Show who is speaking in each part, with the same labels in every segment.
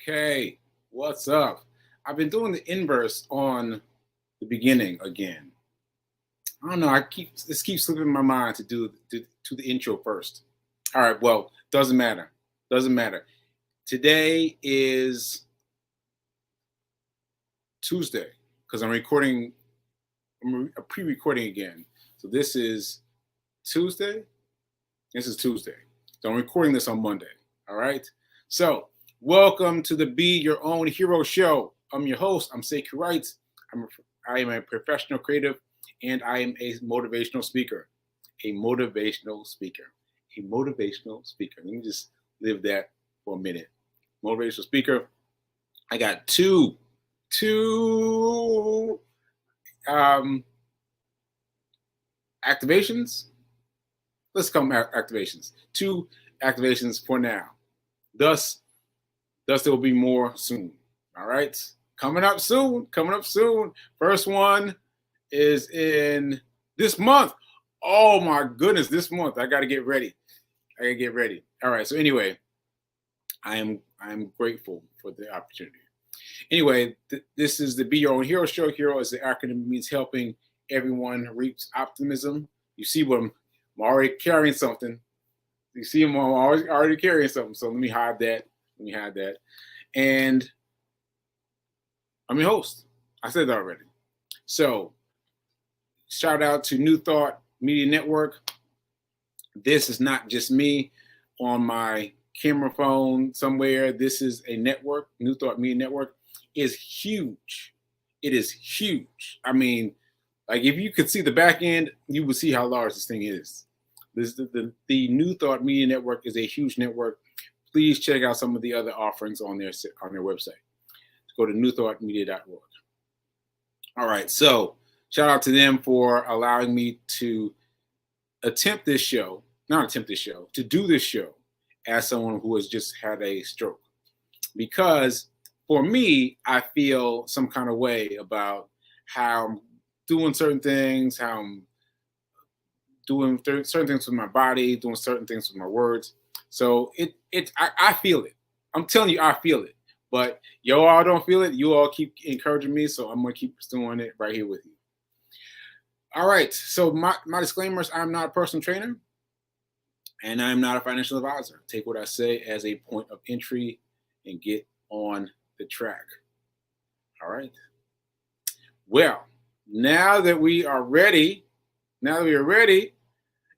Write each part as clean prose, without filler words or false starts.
Speaker 1: Okay, what's up? I've been doing the inverse on the beginning again. I don't know. This keeps slipping in my mind to do to the intro first. All right. Well, doesn't matter. Doesn't matter. Today is Tuesday because I'm recording. I'm pre-recording again. So this is Tuesday. This is Tuesday. So I'm recording this on Monday. All right. So welcome to the Be Your Own Hero Show. I'm your host. I'm Sekou Wright. I am a professional creative, and I am a motivational speaker. A motivational speaker. A motivational speaker. Let me just live that for a minute. Motivational speaker. I got two activations. Let's call them activations. Two activations for now. Thus there will be more soon. All right. Coming up soon. First one is in this month. Oh my goodness, this month. I gotta get ready. All right. So anyway, I am grateful for the opportunity. Anyway, this is the Be Your Own Hero Show. Hero is the acronym, means helping everyone reach optimism. You see what I'm already carrying something. You see I'm already carrying something. So let me hide that. And I'm your host. I said that already. So shout out to New Thought Media Network. This is not just me on my camera phone somewhere. This is a network. New Thought Media Network is huge. It is huge. I mean, like if you could see the back end, you would see how large this thing is. The New Thought Media Network is a huge network. Please check out some of the other offerings on their website. Go to newthoughtmedia.org. All right, so shout out to them for allowing me to to do this show as someone who has just had a stroke. Because for me, I feel some kind of way about how I'm doing certain things, how I'm doing certain things with my body, doing certain things with my words. So I feel it. I'm telling you, I feel it. But you all don't feel it. You all keep encouraging me, so I'm gonna keep doing it right here with you. All right. So my disclaimers: I'm not a personal trainer, and I'm not a financial advisor. Take what I say as a point of entry and get on the track. All right. Well, now that we are ready,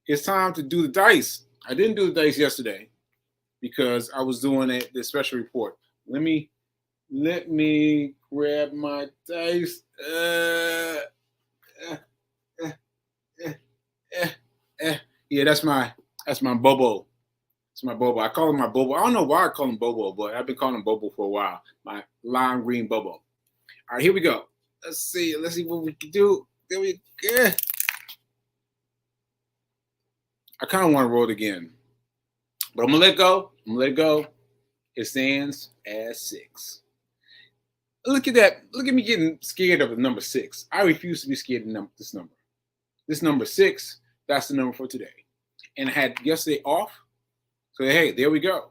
Speaker 1: it's time to do the dice. I didn't do the dice yesterday because I was doing the special report. Let me grab my dice. Yeah, that's my Bobo. It's my Bobo. I call him my Bobo. I don't know why I call him Bobo, but I've been calling him Bobo for a while. My lime green Bobo. All right, here we go. Let's see what we can do. There we go. I kind of want to roll it again, but I'm gonna let go. It stands as 6. Look at that. Look at me getting scared of the number 6. I refuse to be scared of this number. This number 6, that's the number for today. And I had yesterday off. So hey, there we go.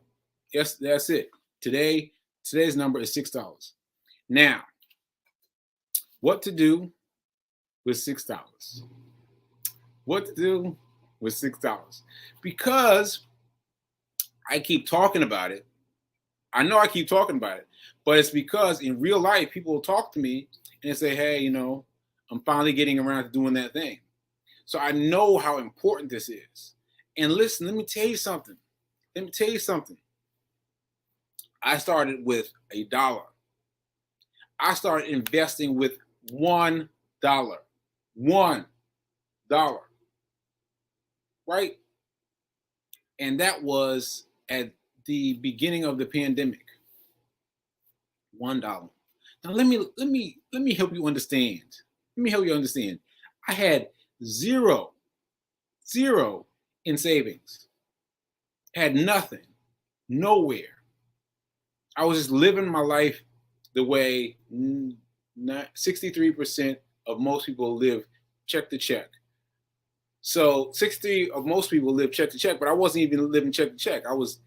Speaker 1: Yes, that's it. Today's number is $6. Now, what to do with $6? Because I keep talking about it. I know I keep talking about it, but it's because in real life, people will talk to me and say, hey, I'm finally getting around to doing that thing. So I know how important this is. And listen, let me tell you something. I started with $1. I started investing with $1. $1. Right? And that was at the beginning of the pandemic. $1. Now let me help you understand. I had zero in savings. Had nothing, nowhere. I was just living my life the way 63% of most people live check to check. So 60 of most people live check to check, but I wasn't even living check to check. I was,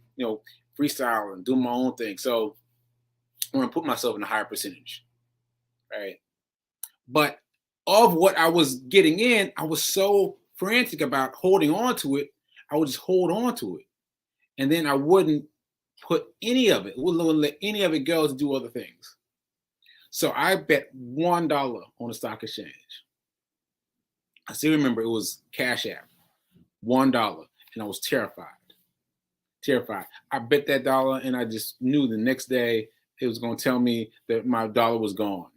Speaker 1: freestyling, doing my own thing. So I want to put myself in a higher percentage, right? But of what I was getting in, I was so frantic about holding on to it. I would just hold on to it. And then I wouldn't put any of it, wouldn't let any of it go to do other things. So I bet $1 on the stock exchange. I still remember it was Cash App, $1. And I was terrified. Terrified. I bet that dollar and I just knew the next day it was going to tell me that my dollar was gone.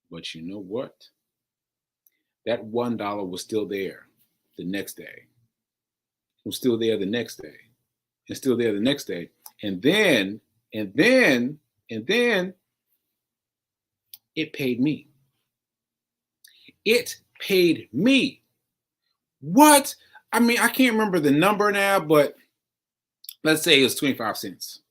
Speaker 1: But you know what? That $1 was still there the next day. It was still there the next day. And still there the next day. And then it paid me. It paid me. What? I mean, I can't remember the number now, but let's say it was 25 cents.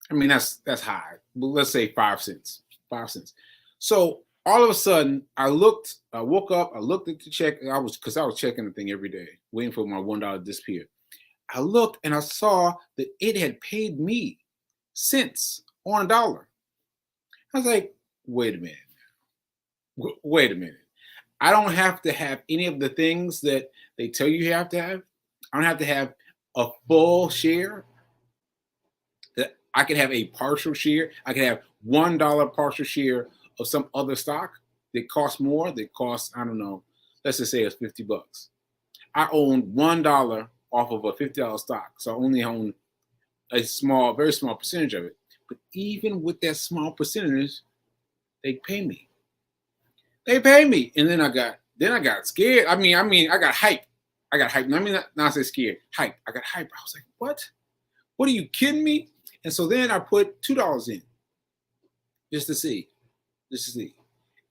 Speaker 1: I mean, that's high. But let's say 5 cents. 5 cents. So all of a sudden, I woke up, I looked at the check. Because I was checking the thing every day, waiting for my $1 to disappear. I looked and I saw that it had paid me cents on a dollar. I was like, wait a minute. Wait a minute. I don't have to have any of the things that they tell you have to have. I don't have to have a full share. That I can have a partial share. I can have $1 partial share of some other stock that costs more. That costs, I don't know, let's just say it's $50. I own $1 off of a $50 stock. So I only own a small, very small percentage of it. But even with that small percentage, they pay me. They pay me. And then I got scared. I mean, I got hype. I got hype. I mean, not say scared, hype. I got hype. I was like, what? What are you kidding me? And so then I put $2 in just to see.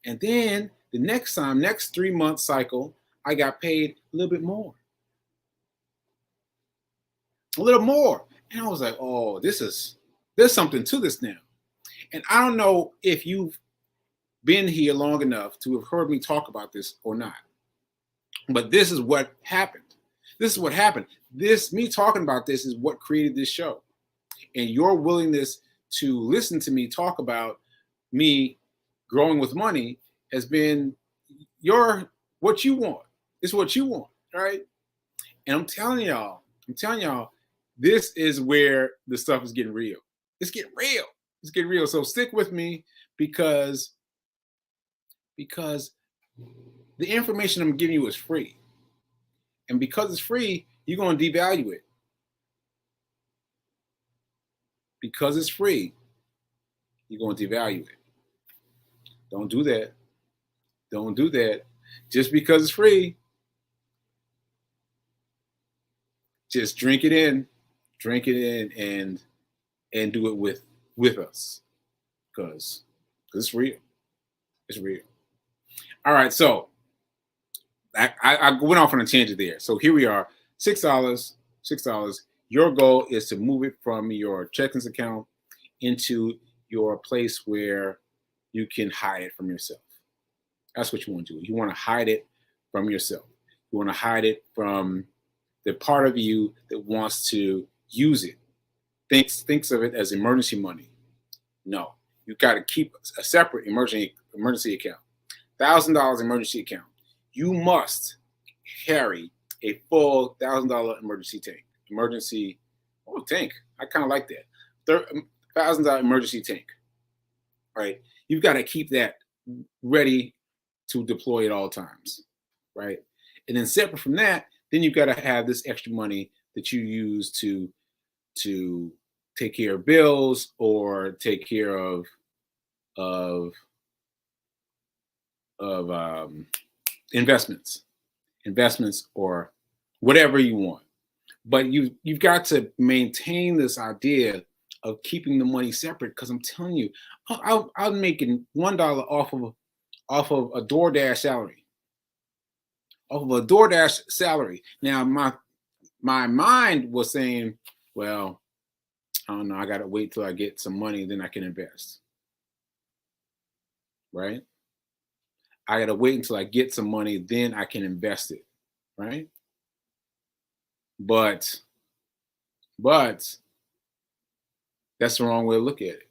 Speaker 1: And then the next 3-month cycle, I got paid a little bit more. A little more. And I was like, oh, there's something to this now. And I don't know if you've been here long enough to have heard me talk about this or not. But this is what happened. Me talking about this is what created this show. And your willingness to listen to me talk about me growing with money has been what you want. It's what you want, right? And I'm telling y'all, this is where the stuff is getting real. It's getting real. So stick with me because the information I'm giving you is free. And because it's free, you're going to devalue it. Because it's free, you're going to devalue it. Don't do that. Don't do that. Just because it's free, just drink it in and do it with us. Because it's real. It's real. All right, so I went off on a tangent there. So here we are, $6. Your goal is to move it from your checkings account into your place where you can hide it from yourself. That's what you want to do. You want to hide it from yourself. You want to hide it from the part of you that wants to use it. Thinks of it as emergency money. No, you got to keep a separate emergency account. $1,000 emergency account. You must carry a full $1,000 emergency tank. Tank. I kind of like that. $1,000 emergency tank. Right? You've got to keep that ready to deploy at all times. Right? And then separate from that, then you've got to have this extra money that you use to take care of bills or take care of investments or whatever you want. But you've got to maintain this idea of keeping the money separate, because I'm telling you, I'm making $1 off of a DoorDash salary. Off of a DoorDash salary. Now my mind was saying, well, I don't know, I gotta wait till I get some money, then I can invest. Right? I gotta wait until I get some money, then I can invest it. Right? But That's the wrong way to look at it.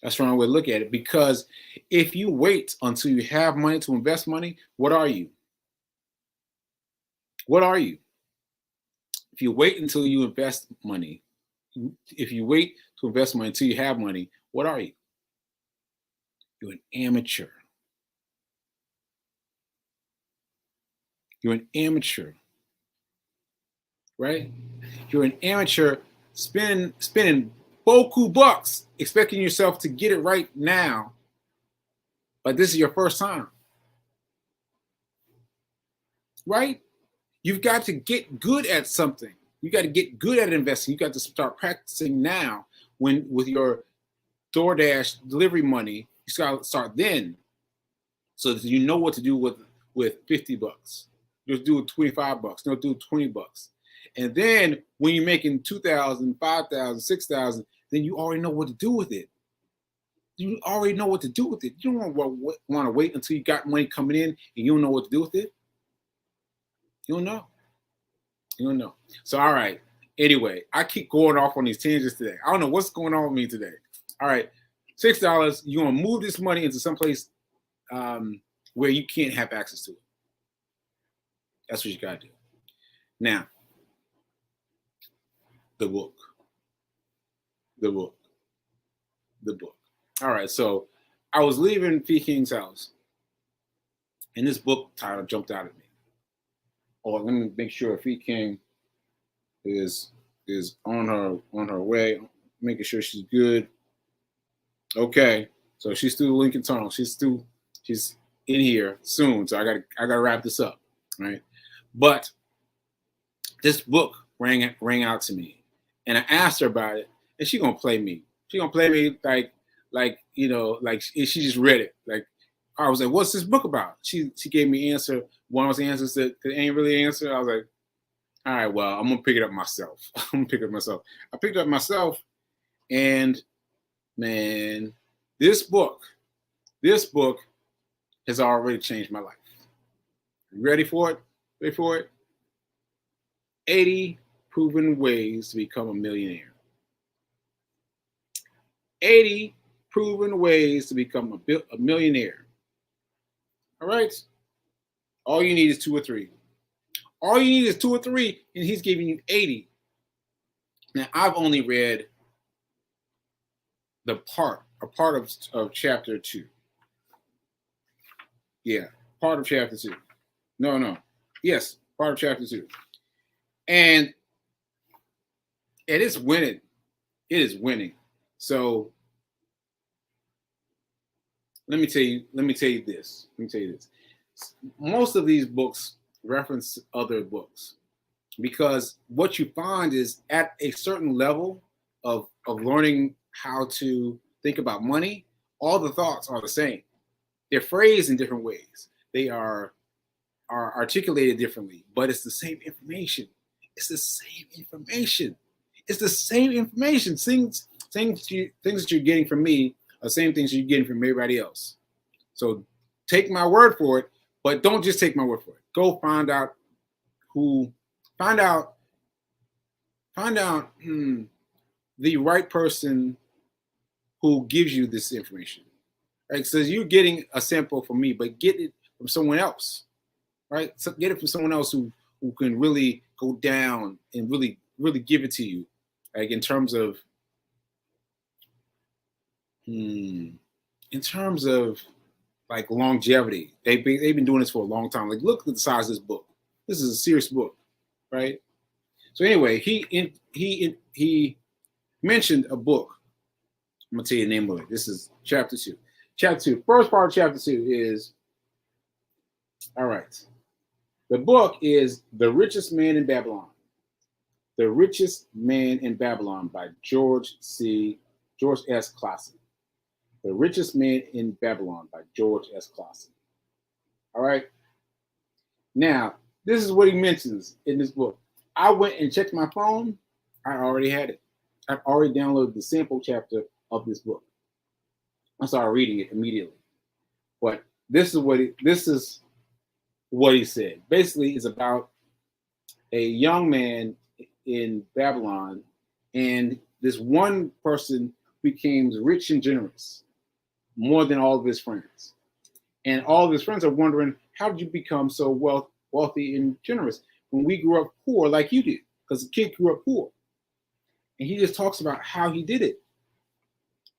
Speaker 1: That's the wrong way to look at it, because if you wait until you have money to invest money, what are you? What are you? If you wait until you invest money, if you wait to invest money until you have money, what are you? You're an amateur. You're an amateur, right? You're an amateur spending boku bucks, expecting yourself to get it right now, but this is your first time, right? You've got to get good at something. You got to get good at investing. You got to start practicing now. When with your DoorDash delivery money, you got to start then, so that you know what to do with 50 bucks. You'll do 25 bucks. You'll do 20 bucks. And then when you're making 2,000, 5,000, 6,000, then you already know what to do with it. You already know what to do with it. You don't want to wait until you got money coming in and you don't know what to do with it. You don't know. You don't know. So, all right. Anyway, I keep going off on these tangents today. I don't know what's going on with me today. All right. $6. You want to move this money into someplace where you can't have access to it. That's what you got to do. Now, the book. All right. So I was leaving Fee King's house, and this book title jumped out at me. Oh, let me make sure Fee King is on her way, making sure she's good. Okay, so she's through Lincoln Tunnel. She's in here soon. So I gotta wrap this up, right? But this book rang out to me, and I asked her about it, and she gonna play me. She gonna play me like she just read it. Like I was like, "What's this book about?" She gave me answer. One of those answers that ain't really an answer. I was like, "All right, well, I'm gonna pick it up myself." I picked it up myself, and man, this book has already changed my life. You ready for it? Ready for it? 80 proven ways to become a millionaire. 80 proven ways to become a millionaire. All right? All you need is 2 or 3. All you need is 2 or 3, and he's giving you 80. Now, I've only read a part of chapter 2. Yeah, part of chapter 2. No. Yes, part of chapter 2. And it's winning. It is winning. So let me tell you this. Most of these books reference other books, because what you find is at a certain level of learning how to think about money, all the thoughts are the same. They're phrased in different ways. They are articulated differently, but it's the same information. It's the same information. Things that you're getting from me are the same things you're getting from everybody else. So take my word for it, but don't just take my word for it. Go find out the right person who gives you this information. Right? So you're getting a sample from me, but get it from someone else. Right? So get it from someone else who can really go down and really, really give it to you. Like in terms of like longevity. They've been doing this for a long time. Like, look at the size of this book. This is a serious book, right? So anyway, he mentioned a book. I'm gonna tell you the name of it. This is chapter 2. Chapter 2. First part of chapter 2 is, all right. The book is The Richest Man in Babylon. The Richest Man in Babylon by George S. Clason. The Richest Man in Babylon by George S. Clason. All right. Now, this is what he mentions in this book. I went and checked my phone. I already had it. I've already downloaded the sample chapter of this book. I started reading it immediately. But this is what he said. Basically, it's about a young man in Babylon, and this one person became rich and generous more than all of his friends. And all of his friends are wondering, how did you become so wealthy and generous when we grew up poor like you did? Because the kid grew up poor. And he just talks about how he did it.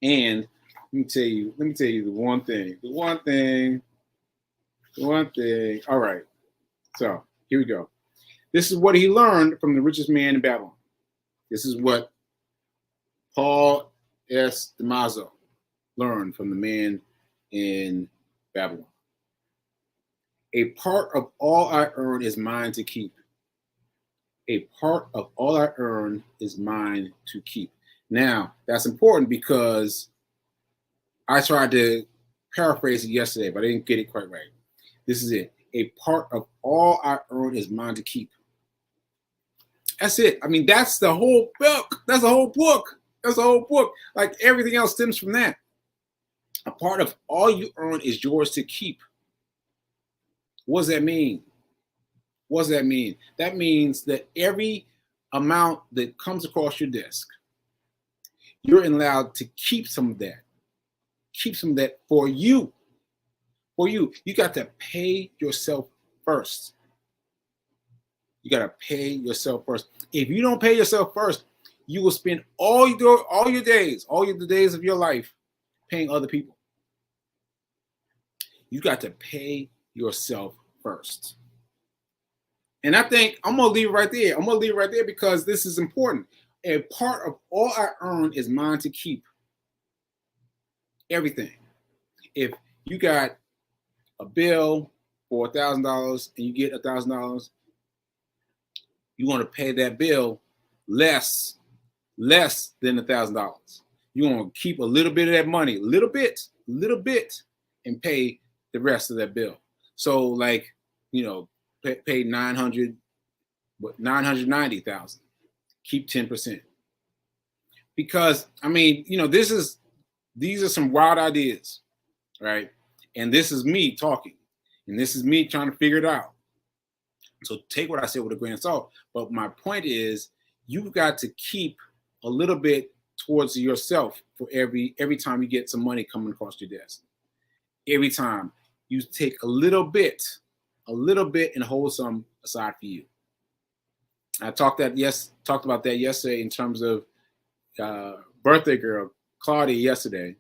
Speaker 1: And let me tell you the one thing. All right. So here we go. This is what he learned from the richest man in Babylon. This is what Paul S. Damaso learned from the man in Babylon. A part of all I earn is mine to keep. A part of all I earn is mine to keep. Now, that's important because I tried to paraphrase it yesterday, but I didn't get it quite right. This is it. A part of all I earn is mine to keep. That's it. I mean, that's the whole book. That's the whole book. That's the whole book. Like everything else stems from that. A part of all you earn is yours to keep. What does that mean? What does that mean? That means that every amount that comes across your desk, you're allowed to keep some of that. Keep some of that for you. For you. You got to pay yourself first. You got to pay yourself first. If you don't pay yourself first, you will spend all your days, the days of your life paying other people. You got to pay yourself first. And I think I'm going to leave it right there. I'm going to leave it right there because this is important. A part of all I earn is mine to keep. Everything. If you got a bill for $1,000 and you get $1,000, you want to pay that bill less than $1,000. You want to keep a little bit of that money, little bit, and pay the rest of that bill. So, like, you know, pay 900, but 990,000. Keep 10%. Because I mean, you know, these are some wild ideas, right? And this is me talking, and this is me trying to figure it out. So take what I said with a grain of salt. But my point is, you've got to keep a little bit towards yourself for every time you get some money coming across your desk. Every time you take a little bit and hold some aside for you. I talked about that yesterday in terms of birthday girl Claudia yesterday.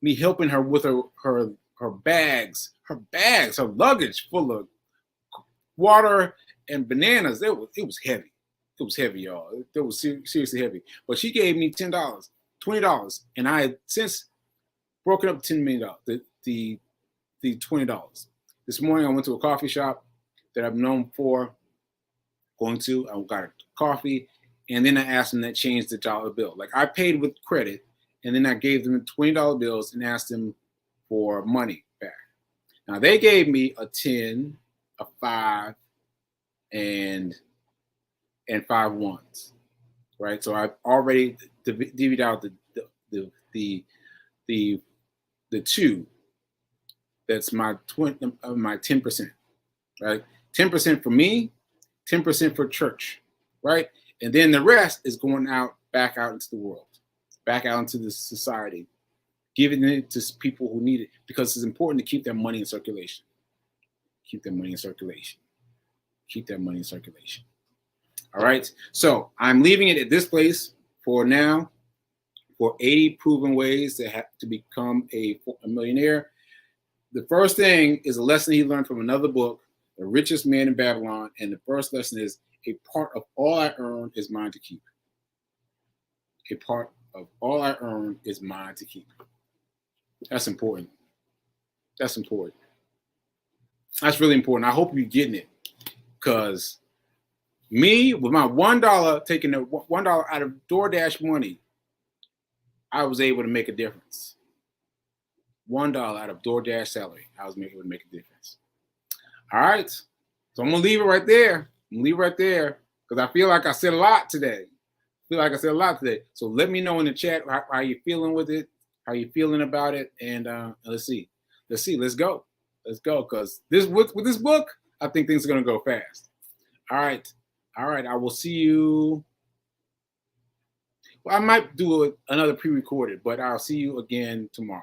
Speaker 1: Me helping her with her bags, her luggage full of water and bananas. It was heavy. It was heavy, y'all. It was seriously heavy. But she gave me $10, $20, and I had since broken up $10 million. The $20. This morning I went to a coffee shop that I've known for going to. I got a coffee, and then I asked them that change the dollar bill. Like I paid with credit, and then I gave them $20 bills and asked them for money back. Now they gave me a 10, a 5, and 5 ones, right? So I've already divvied out the 2. That's my 10%, right? 10% for me, 10% for church, right? And then the rest is going back out into the world, back out into the society, giving it to people who need it, because it's important to keep that money in circulation. Keep that money in circulation. Keep that money in circulation. All right. So I'm leaving it at this place for now, for 80 proven ways to have to become a millionaire. The first thing is a lesson he learned from another book, The Richest Man in Babylon. And the first lesson is, a part of all I earn is mine to keep. A part of all I earn is mine to keep. That's important. That's important. That's really important. I hope you're getting it. Because me, with my $1, taking the $1 out of DoorDash money, I was able to make a difference. $1 out of DoorDash salary, I was able to make a difference. All right. So I'm going to leave it right there. Because I feel like I said a lot today. So let me know in the chat how you're feeling with it, how you're feeling about it. And let's see. Let's go. Because with this book, I think things are going to go fast. All right. I will see you. Well, I might do another pre-recorded, but I'll see you again tomorrow.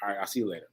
Speaker 1: All right, I'll see you later.